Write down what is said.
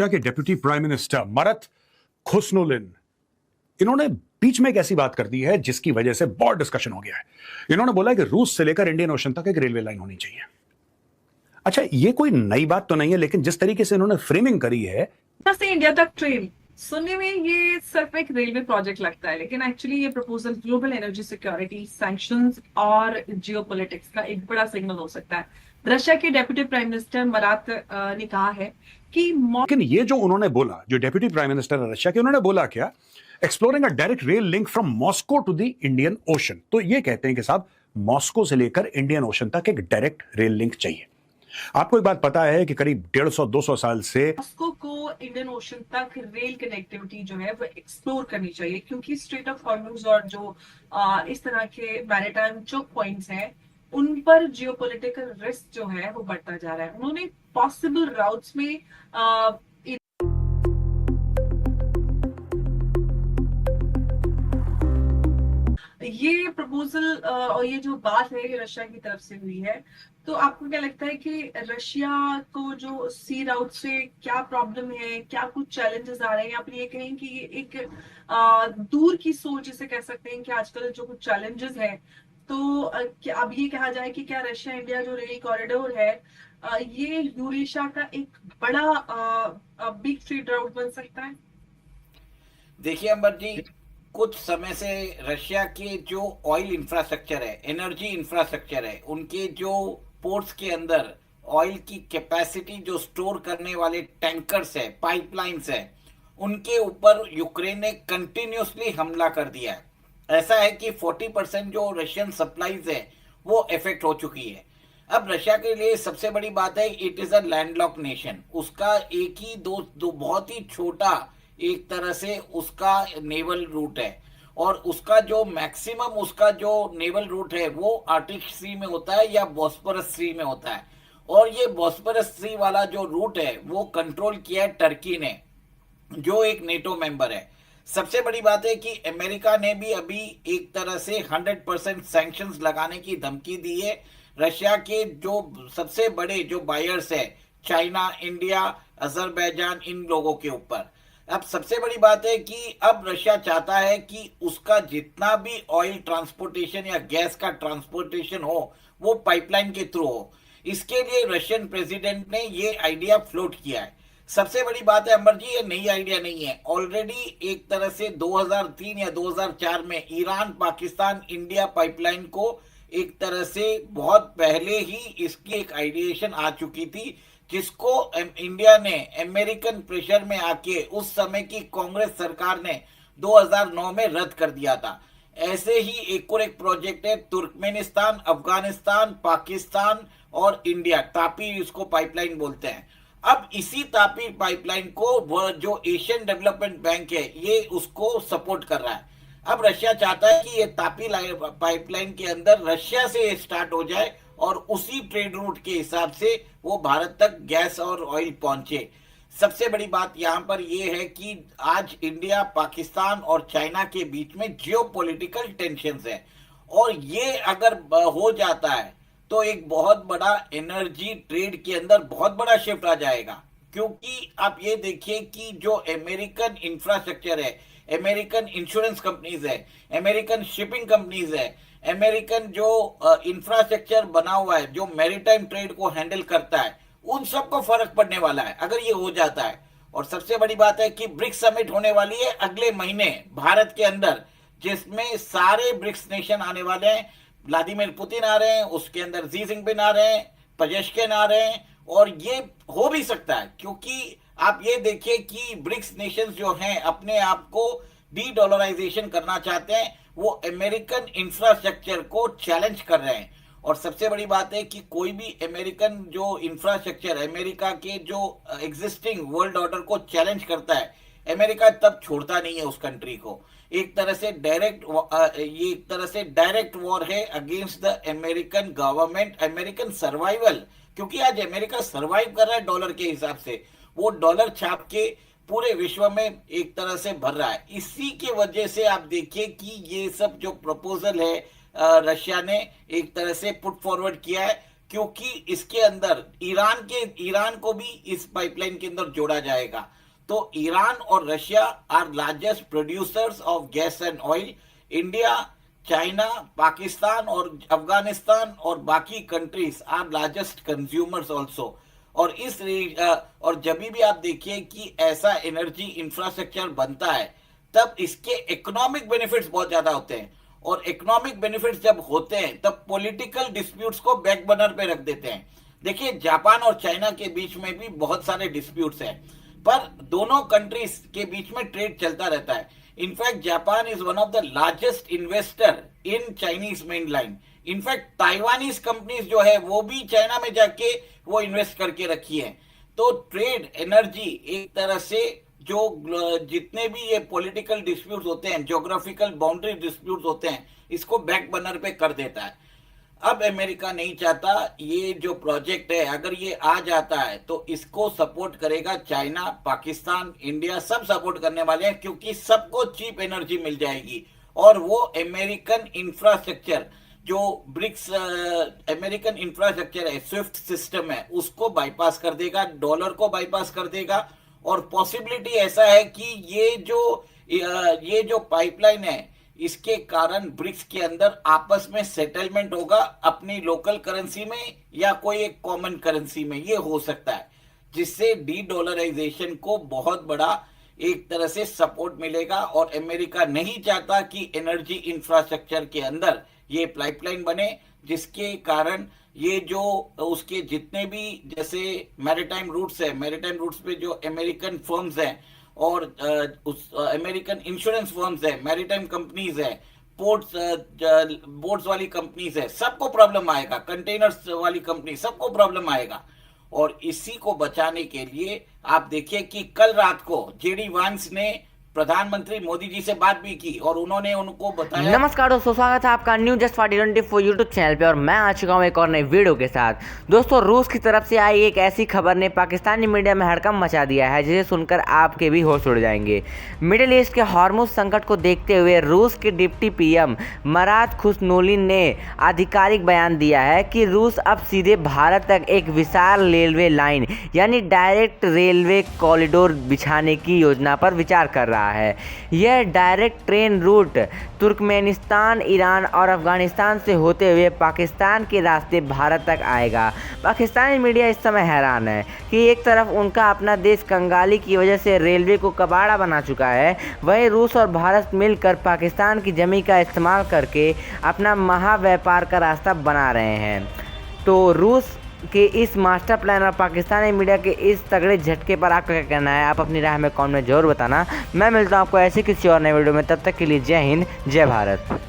Russia के deputy prime minister मरत खुस्नुलिन, इन्होंने बीच में एक ऐसी बात कर दी है जिसकी वजह से बहुत डिस्कशन हो गया है। इन्होंने बोला है कि रूस से लेकर इंडियन ओशन तक एक रेलवे लाइन होनी चाहिए। अच्छा, ये कोई नई बात तो नहीं है, लेकिन जिस तरीके से इन्होंने फ्रेमिंग करी है, से इंडिया तक ट्रेन सुनने में ये सिर्फ एक रेलवे प्रोजेक्ट लगता है, लेकिन एक्चुअली ये proposal global energy security, sanctions और जियोपॉलिटिक्स का एक बड़ा सिग्नल हो सकता है। रशिया के डेप्यूटी प्राइम मिनिस्टर मरात ने कहा है कि लेकिन ये जो उन्होंने बोला, जो डेप्यूटी प्राइम मिनिस्टर है रशिया के, उन्होंने बोला क्या, exploring a direct rail link from Moscow to the Indian Ocean. तो ये कहते हैं कि साहब, मॉस्को से लेकर इंडियन ओशन तक एक डायरेक्ट रेल लिंक चाहिए। आपको एक बात पता है कि करीब 150-200 साल से मॉस्को को इंडियन ओशन तक रेल कनेक्टिविटी जो है वो एक्सप्लोर करनी चाहिए, क्योंकि स्ट्रेट ऑफ हॉर्मुज और जो इस तरह के मैरीटाइम चोक पॉइंट्स हैं, उन पर जियोपॉलिटिकल रिस्क जो है वो बढ़ता जा रहा है। उन्होंने पॉसिबल राउट्स में ये प्रपोजल और ये जो बात है ये रशिया की तरफ से हुई है। तो आपको क्या लगता है कि रशिया को जो सी राउट से क्या प्रॉब्लम है, क्या कुछ चैलेंजेस आ रहे हैं, या फिर ये कहें कि ये एक दूर की सोच जिसे कह सकते हैं कि आजकल जो कुछ चैलेंजेस है, तो क्या अब ये कहा जाए कि क्या रशिया इंडिया जो रेल कॉरिडोर है ये यूरेशिया का एक बड़ा बिग ट्रेड राउट बन सकता है? देखिए अंबर जी, कुछ समय से रशिया के जो ऑयल इंफ्रास्ट्रक्चर है, एनर्जी इंफ्रास्ट्रक्चर है, उनके जो पोर्ट्स के अंदर ऑयल की कैपेसिटी जो स्टोर करने वाले टैंकर्स है, पाइपलाइंस है, उनके ऊपर यूक्रेन ने कंटिन्यूसली हमला कर दिया है। ऐसा है कि 40% जो रशियन सप्लाईज है वो इफेक्ट हो चुकी है। अब रशिया के लिए सबसे बड़ी बात है, it is a landlocked nation. उसका एक ही दो बहुत ही छोटा एक तरह से उसका नेवल रूट है, और उसका जो मैक्सिमम उसका जो नेवल रूट है वो आर्टिक सी में होता है या बॉस्फोरस सी में होता है। और ये बॉस्फोरस सी वाला जो रूट है वो कंट्रोल किया है टर्की ने, जो एक नेटो मेंबर है। सबसे बड़ी बात है कि अमेरिका ने भी अभी एक तरह से 100% सैंक्शंस लगाने की धमकी दी है रशिया के जो सबसे बड़े जो बायर्स है, चाइना, इंडिया, अजरबैजान, इन लोगों के ऊपर। अब सबसे बड़ी बात है कि अब रशिया चाहता है कि उसका जितना भी ऑयल ट्रांसपोर्टेशन या गैस का ट्रांसपोर्टेशन हो वो पाइपलाइन के थ्रू हो। इसके लिए रशियन प्रेसिडेंट ने ये आइडिया फ्लोट किया है। सबसे बड़ी बात है अमर जी, ये नई आइडिया नहीं है। ऑलरेडी एक तरह से 2003 या 2004 में ईरान पाकिस्तान इंडिया पाइपलाइन को एक तरह से बहुत पहले ही इसकी एक आइडिएशन आ चुकी थी, जिसको इंडिया ने अमेरिकन प्रेशर में आके उस समय की कांग्रेस सरकार ने 2009 में रद्द कर दिया था। ऐसे ही एक और एक प्रोजेक्ट है तुर्कमेनिस्तान, अफगानिस्तान, पाकिस्तान और इंडिया, तापी इसको पाइपलाइन बोलते हैं। अब इसी तापी पाइपलाइन को वह जो एशियन डेवलपमेंट बैंक है ये उसको सपोर्ट कर रहा है। अब रशिया चाहता है कि ये तापी पाइपलाइन के अंदर रशिया से स्टार्ट हो जाए और उसी ट्रेड रूट के हिसाब से वो भारत तक गैस और ऑयल पहुंचे। सबसे बड़ी बात यहाँ पर यह है कि आज इंडिया, पाकिस्तान और चाइना के बीच में जियोपॉलिटिकल टेंशंस है, और ये अगर हो जाता है तो एक बहुत बड़ा एनर्जी ट्रेड के अंदर बहुत बड़ा शिफ्ट आ जाएगा। क्योंकि आप ये देखिए कि जो अमेरिकन इंफ्रास्ट्रक्चर है, अमेरिकन इंश्योरेंस कंपनीज है, अमेरिकन शिपिंग कंपनीज है, अमेरिकन जो इंफ्रास्ट्रक्चर बना हुआ है जो मैरीटाइम ट्रेड को हैंडल करता है, उन सबको फर्क पड़ने वाला है अगर ये हो जाता है। और सबसे बड़ी बात है कि ब्रिक्स समिट होने वाली है अगले महीने भारत के अंदर, जिसमें सारे ब्रिक्स नेशन आने वाले हैं। व्लादिमीर पुतिन आ रहे हैं, उसके अंदर जी जिनपिंग आ रहे हैं, पजेश्किन आ रहे हैं। और ये हो भी सकता है क्योंकि आप ये देखिए कि ब्रिक्स नेशंस जो हैं अपने आप को डी डॉलराइजेशन करना चाहते हैं, वो अमेरिकन इंफ्रास्ट्रक्चर को चैलेंज कर रहे हैं। और सबसे बड़ी बात है कि कोई भी अमेरिकन जो इंफ्रास्ट्रक्चर अमेरिका के जो एग्जिस्टिंग वर्ल्ड ऑर्डर को चैलेंज करता है, अमेरिका तब छोड़ता नहीं है उस कंट्री को। एक तरह से ये एक तरह से डायरेक्ट वॉर है against the American government, American survival. क्योंकि आज अमेरिका सर्वाइव कर रहा है डॉलर के हिसाब से, वो डॉलर छाप के पूरे विश्व में एक तरह से भर रहा है। इसी के वजह से आप देखिए कि ये सब जो प्रपोजल है रशिया ने एक तरह से पुट फॉरवर्ड किया है, क्योंकि इसके अंदर ईरान को भी इस पाइपलाइन के अंदर जोड़ा जाएगा। तो ईरान और Russia are largest producers of gas and oil. India, China, Pakistan और अफगानिस्तान और बाकी countries are largest consumers also. और और जब भी आप देखिए कि ऐसा एनर्जी इंफ्रास्ट्रक्चर बनता है तब इसके इकोनॉमिक बेनिफिट्स बहुत ज्यादा होते हैं, और इकोनॉमिक बेनिफिट्स जब होते हैं तब पॉलिटिकल डिस्प्यूट्स को बैक बर्नर पे रख देते हैं। देखिए, जापान और चाइना के बीच में भी बहुत सारे डिस्प्यूट्स हैं, पर दोनों कंट्रीज के बीच में ट्रेड चलता रहता है। In fact Japan is one of the largest investor in Chinese main line. In fact Taiwanese companies जो है वो भी चाइना में जाके वो इन्वेस्ट करके रखी है। तो ट्रेड, एनर्जी एक तरह से जो जितने भी ये पॉलिटिकल डिस्प्यूट्स होते हैं, ज्योग्राफिकल बाउंड्री डिस्प्यूट्स होते हैं, इसको बैक बर्नर पे कर देता है। अब अमेरिका नहीं चाहता ये जो प्रोजेक्ट है, अगर ये आ जाता है तो इसको सपोर्ट करेगा चाइना, पाकिस्तान, इंडिया, सब सपोर्ट करने वाले हैं, क्योंकि सबको चीप एनर्जी मिल जाएगी। और वो अमेरिकन इंफ्रास्ट्रक्चर जो ब्रिक्स अमेरिकन इंफ्रास्ट्रक्चर है, स्विफ्ट सिस्टम है, उसको बाईपास कर देगा, डॉलर को बाईपास कर देगा। और पॉसिबिलिटी ऐसा है कि ये जो पाइपलाइन है इसके कारण ब्रिक्स के अंदर आपस में सेटलमेंट होगा अपनी लोकल करेंसी में या कोई एक कॉमन करेंसी में, ये हो सकता है, जिससे डी डॉलराइजेशन को बहुत बड़ा एक तरह से सपोर्ट मिलेगा। और अमेरिका नहीं चाहता कि एनर्जी इंफ्रास्ट्रक्चर के अंदर ये पाइपलाइन बने, जिसके कारण ये जो उसके जितने भी जैसे मैरीटाइम रूट्स है, मैरीटाइम रूट्स पे जो अमेरिकन फर्म्स हैं और उस अमेरिकन इंश्योरेंस फर्म्स है, मैरीटाइम कंपनीज है, बोट्स वाली कंपनीज है, सबको प्रॉब्लम आएगा, कंटेनर्स वाली कंपनी, सबको प्रॉब्लम आएगा। और इसी को बचाने के लिए आप देखिए कि कल रात को जेडी वांस ने प्रधानमंत्री मोदी जी से बात भी की और उन्होंने उनको बताया। नमस्कार दोस्तों, स्वागत है आपका न्यू जस्ट 4024 यूट्यूब चैनल पे और मैं आ चुका हूँ एक और नई वीडियो के साथ। दोस्तों, रूस की तरफ से आई एक ऐसी खबर ने पाकिस्तानी मीडिया में हड़कंप मचा दिया है जिसे सुनकर आपके भी होश उड़ जाएंगे। मिडिल ईस्ट के हॉर्मुज संकट को देखते हुए रूस के डिप्टी पीएम मराद खुशनोलिन ने आधिकारिक बयान दिया है कि रूस अब सीधे भारत तक एक विशाल रेलवे लाइन यानी डायरेक्ट रेलवे कॉरिडोर बिछाने की योजना पर विचार कर रहा है। यह direct train route Turkmenistan, Iran और अफगानिस्तान से होते हुए पाकिस्तान के रास्ते भारत तक आएगा। पाकिस्तानी मीडिया इस समय हैरान है कि एक तरफ उनका अपना देश कंगाली की वजह से रेलवे को कबाड़ा बना चुका है, वहीं रूस और भारत मिलकर पाकिस्तान की जमीन का इस्तेमाल करके अपना महाव्यापार का रास्ता बना रहे हैं। तो रूस कि इस मास्टर प्लान और पाकिस्तानी मीडिया के इस तगड़े झटके पर आपका क्या कहना है? आप अपनी राय में कमेंट में जरूर बताना। मैं मिलता हूँ आपको ऐसे किसी और नए वीडियो में, तब तक के लिए जय हिंद, जय भारत।